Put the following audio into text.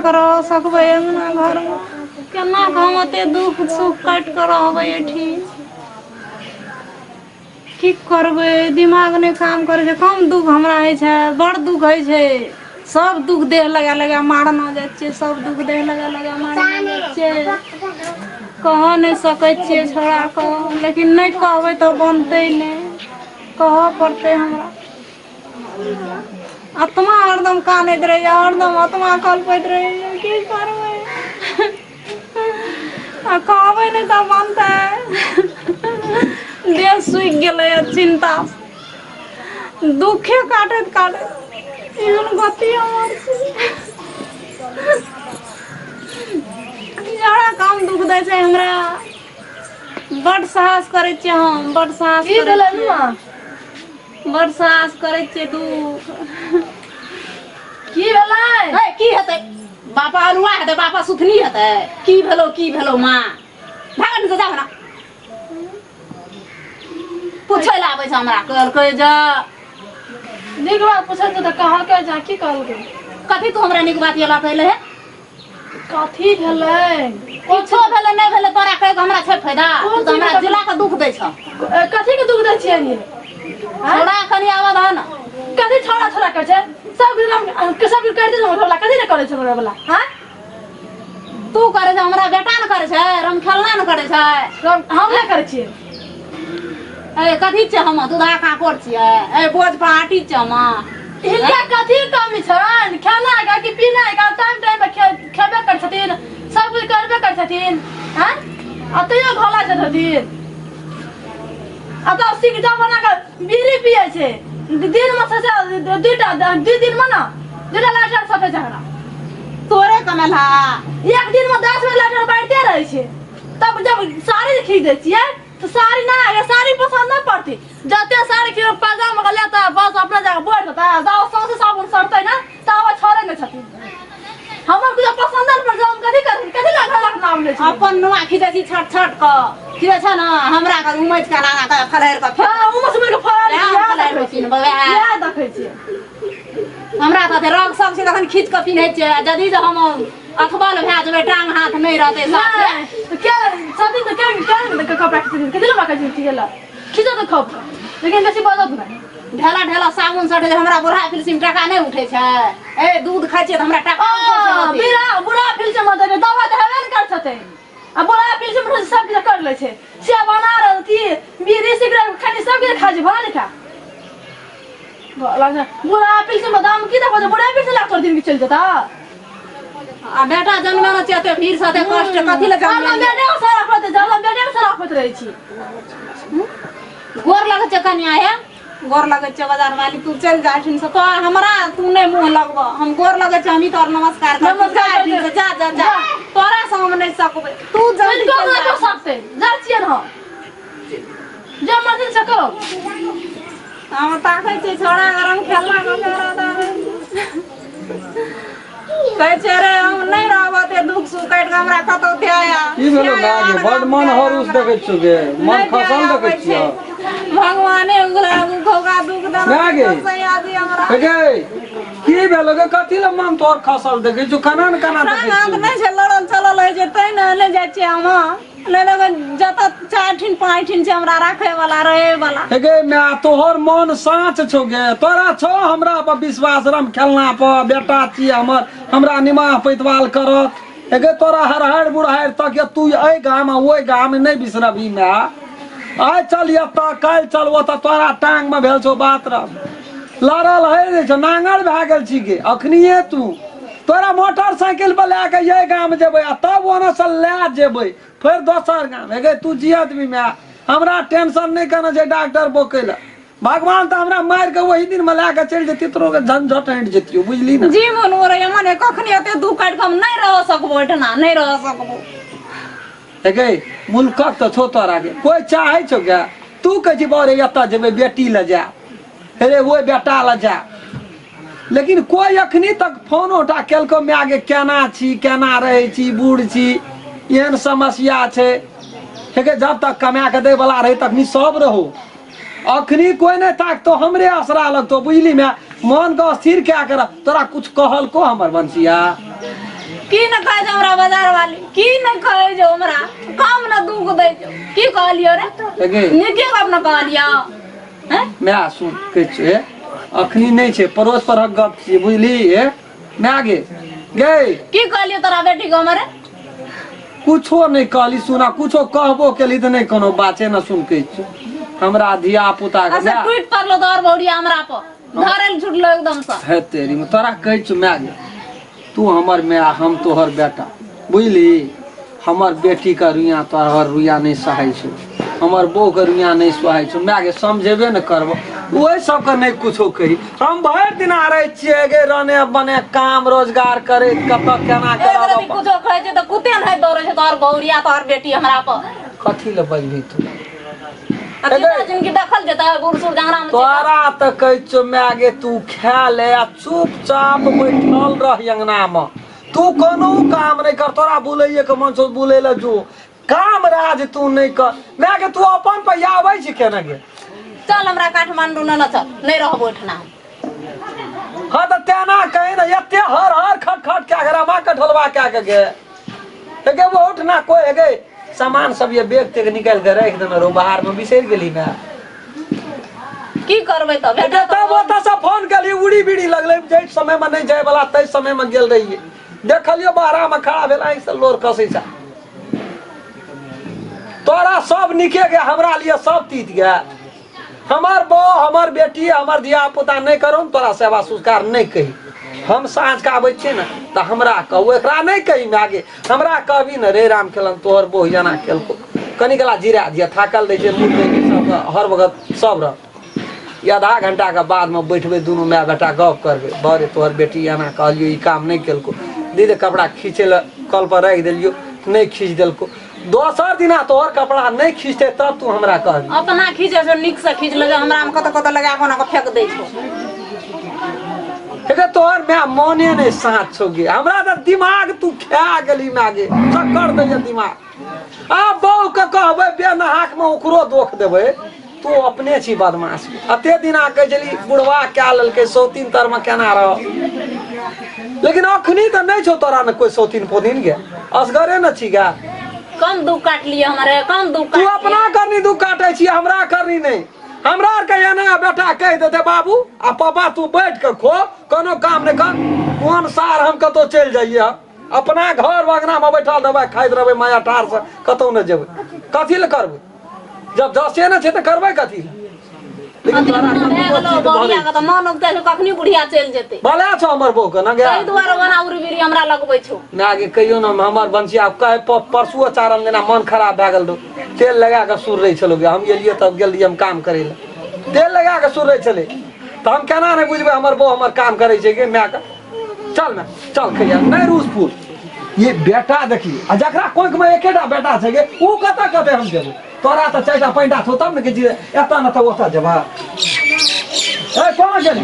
करो सकबे अंगना घर में केना हम एते दुख सुख काट कर रहबै एठी की करबै दिमाग नहीं काम करे छै कम दुख हमरा है छै बड़ दुख है छै सब दुख देह लगा लगा मारना जाय छै सब दुख देह लगा लगा मारना जाय छै कह नहीं सकै छियै छोड़ा कह लेकिन नहीं कहबै तो बनते नहीं कह पड़ते हमरा आत्मा हरदम कानैत रहे हरदम आत्मा कल्पैत रहे की करबै आ कहबै नहीं तो बनते देह सूख गेलै चिंता दुखे काटैत काटैत एहन गति हमर जरा कम दुख दै छै हमरा बड़ साहस करै छियै हम बड़ साहस करै छियै बड़ साहस करै छियै दुख की भेलै की हेतै बापा अनुआ हेतै बापा सुथनी हेतै की भेलो माँ भागन से जाओ ना पूछै ला आबै छै हमरा कहलकै जा नीक बात पूछै छै तऽ कहलकै जा की कहलकै कथी तू हमरा नीक बात येला कहले है कथी भेलै किछो भेलै नहीं भेलै तोरा कहे हमरा छै फायदा तू हमरा जिला के दुख दै छ कथी के दुख दै छियै नी छोड़ा कनी आवाज है ना कथी छोड़ा छोड़ा कर छै सब दिन कर दे हमरा कथी ने करे छै हमरा वाला हां तू करे छै हमरा बेटा न करे छै रम खेलना न करे छै हम नहीं करे छियै ए कथी छै हम दूधा काकोर छियै ए बोझ पार्टी छै मां इनका कथी कमी छन खाना का कि पीना का टाइम टाइम पे खेबे कर छथिन सब कुछ करबे कर छथिन हां अतयो भला छथिन अब तो सिक जा बना के बीड़ी पिए छै दिन में से दुटा दू दिन में ना दुटा लाटर सफे झगड़ा तोरे कमला एक दिन में 10 में लाटर बांटते रहे छै तब जब साड़ी खरीद दे छियै तो साड़ी ना ये साड़ी पसंद नहीं पड़ती जाते साड़ी के पैजामा का लेता बस अपना जगह बैठ जाता है दाव सौसे साबुन सरते ना तावा छोड़े न छथिन हमर कुछ पसंद नहीं पड़ हम कथी लग नाम ले अपन नुआ खींचे छी छट छट क खींचे छ ना हमरा का उमैज का लागा का फलहर का हां उमस में के फलहर होई छी बबे या देखै छी हमरा त रंग सब से तखन खींच के पिन्है छै जदी जे हम अखबाल भै जेबे टांग हाथ नहीं रहते साथ क्या सदी तो क्या कपड़ा कथी लगा के छी गेला खींचो तो खप लेकिन बेसी बजत नहीं ढेला ढेला साबुन सटे हमरा बुढ़ा फिल्म टाका नहीं उठे छै ए दूध खाइ छै त हमरा टाका बुढ़ा फिल्म में दे दवा तो हेबे कर छते आ बुढ़ा फिल्म में सब कुछ कर ले छै से बना रहती बीड़ी सिगरेट खाली सब कुछ खा जे भला लिखा बुढ़ा फिल्म में दाम की देखो बुढ़ा फिल्म लाख दिन की चल जाता आ बेटा जन्म न चाहते फिर साथे कष्ट कथि ले जन्म बेटा सारा पते जाला बेटा सारा पते रही छी गोर लगे छै कन्या है गोर लगे छै बाजार वाली तू चल जाथिन से तो हमरा तू नहीं मुंह लगबो हम गोर लगे छै हम तोर नमस्कार कर जा जा जा तोरा से हम नहीं सकबे तू जल्दी कर तो सकते जा छिए न जा मर्जी से करो हम ताकै छै छोड़ा गरम खेलना करा कहे छै रे हम नहीं रहबते दुख सुख काट के हमरा कतौ थे आया की भेलो लागे बड मन हरुस देखै छी गे मन खसल देखै छी भगवाने उगला घोगा दुख दम लागे सयादी हमरा गे की भेलो गे कथि ल मन तोर खसल देखै छी खाना देखै छी नहीं छै लड़ल चलल है जे तै न जाय छै हम नहीं लगे जत चाठिन पाठिन छै हमरा राखे वाला रहे वाला गे मैं तोहर मन साँच छौ गे तोरा छौ हमरा पर विश्वास रम खेलना पर बेटा छी हमर हमरा निमाह पैतवाल करत गे तोरा हर बुढ़ार तक तू ए गाम ओए गाम नहीं बिसरबी मैं आइ चल एता काल चल ओता तोरा टांग में भेल छौ बात र लड़ल है छौ नांगल भए गेल छी गे अखनिए तू तोरा मोटरसाइकिल पर ले के ये गाम जेबै तब ओना से ले जेबै फिर दोसर गाम गे तू जियत भी मैं हमरा टेंशन नहीं करना छै डॉक्टर बोकेला भगवान तो हमरा मार के वही दिन में लाके चल जेती तोरो के झंझट हट जेतियो बुझली ना जी मन हो रे मने कखनी एते दुख काट के हम नहीं रह सकबो एठना नहीं रह सकबो गे मुल्क तो छो तोरा गे कोई चाहे छौ गे तू कह छी बारे एता जेबे बेटी ल जा रे वो बेटा ल जा लेकिन कोई अखनी तक फोन उठा केलको मैं आगे केना छी केना रहे छी बूढ़ छी एहन समस्या छै गे जब तक कमा के दे वाला रहे तक सब रहो अखनी कोई नहीं ताक तो हमरे असरा लगतो बुझली मैं मन को स्थिर क्या कर तोरा कुछ कहल को हमर बंसिया की न कहे जो हमरा बाजार वाली की न कहे जो हमरा काम न दुख दे जो की कहलियो रे एगे निके अपना कहलियो हैं मैं सुन के छे अखनी नहीं छे पड़ोस पर गप छी बुझली है मैं आगे गे की कहलियो तोरा बेटी को हमरे कुछो नहीं कहली सुना कुछो कहबो केली त नहीं कोनो बाते न सुन के छी हमरा धिया पुता के ऐसे ट्वीट पर लो दौर भौड़िया हमरा पर धरल छुटलो एकदम से है तेरी में तोरा कह छु मैं आगे तू हमर मैं हम तोहर बेटा बुझली हमर बेटी का रुइया तोहर रुइया नहीं सहाय छो हमर बहू के रुइया नहीं सहाय छो मैं आगे समझेबे न करबो ओए सब के नहीं कुछो कही हम भर दिन आ रहे छिए गे रहने बने काम रोजगार करे कत केना एगो करब कुछो कहे छै त कुते न दौड़े छै तोहर भौड़िया तोहर बेटी हमरा पर कथी ले बजबी तू अच्छा जिनकी दखल जेता बूढ़ सूढ़ जंगरा में तोरा त कह छो मैं आगे तू खा ले आ चुपचाप बैठल रह अंगना में तू कोनो काम नहीं कर तोरा बुलैये के मन छो बुलै ले जो काम राज तू नहीं कर मैं आगे तू अपन पे आबै छी केना गे चल हमरा काठमांडू न चल नहीं रहबो एठना हाँ तो तेना कहीं ना एते हर हर खट खट क्या करा माँ कठलवा क्या के गे गे वो उठना कोई गे सामान सब ये बैग ते निकाल के रख देना रो बाहर में बिसर गेली ना की करबै त गे तब ओता से फोन कली उड़ी बीड़ी लगले जे समय में नहीं जाए वाला तै समय में गेल रही देखलियो बाहर में खड़ा भेला ई से लोर कसै छा तोरा सब निके गे हमरा लिए सब तीत गया हमार बो हमार बेटी हमार धिया पुता नहीं करो तोरा सेवा संस्कार नहीं कही हम साँझ का आबै छियै ना तो हमरा कहू एकरा नहीं कही आगे हमरा कहबी न रे राम खेलन तोहर बोह जना खेलको कनी कला जीरा दिया थाकल दै छै मुँह देनी सब हर वक्त सब रह आधा घंटा के बाद में बैठबे दुनू माय बेटा गप करबे बरे तोहर बेटी एना कहलियो ई काम नहीं केलको दीदी कपड़ा खींचे ल कल पर रख देलियो नहीं खींच देलको दोसर दिना तोहर कपड़ा नहीं खींचते तब तू हमरा कहबी अपना खींचे से निक से खींच लगे हमरा में कत लगा कोना के फेंक दै छो एके तोहर मैं मने नहीं साथ छो गे हमरा त दिमाग तू खा गेली में आगे चक्कर दै दिमाग आ बहू के कहबे बेनहाक में ओकरो दोख देबे तू अपने छी बदमाश अते दिना कह चली बुढ़वा क्या ललके सौतीन तर में केना रह लेकिन अखनी तो नहीं छो तोरा न कोई सौतीन पोतीन गे असगरे न छी गा कम दुख काट लिए हमारे कम दुख तू काट अपना करनी दुख काटे छी हमरा करनी नहीं हमरा के ना बेटा कह देते बाबू आ पापा तू बैठ के खो कोनो काम नहीं कर कोन सार हम कतो चल जाइए अपना घर वगना में बैठल दबाई खाइत रहबे माया टार से कतो न जेबे कथी ले करबे जब दसे न छे त करबे कथी ले लेकिन तोरा बहुरिया के त मन उगते छै कखनी बुढ़िया चल जेते भले छो हमर बहू के न गे तै दुआरे बना उरी बिरी हमरा लगबै छौ ना आगे कहियो न हमर बंसिया कहे परसुओ चारन देना मन खराब भए गेल तेल लगा के सुर रही छलो गे हम गेलिए तब गेलिए हम काम करे ले तेल लगा के सुर रही छले तो हम केना नहीं बुझबे हमर बहू हमर काम करे छै गे मैं चल मैं चल खैया नहीं रूसपुर ये बेटा देखी आ जकरा कोइक में एकेटा बेटा छै गे ऊ कत कते हम जेबे तोरा त चारटा पैंटा छौ तब न के एता न त ओता जेबा ए कोना गेली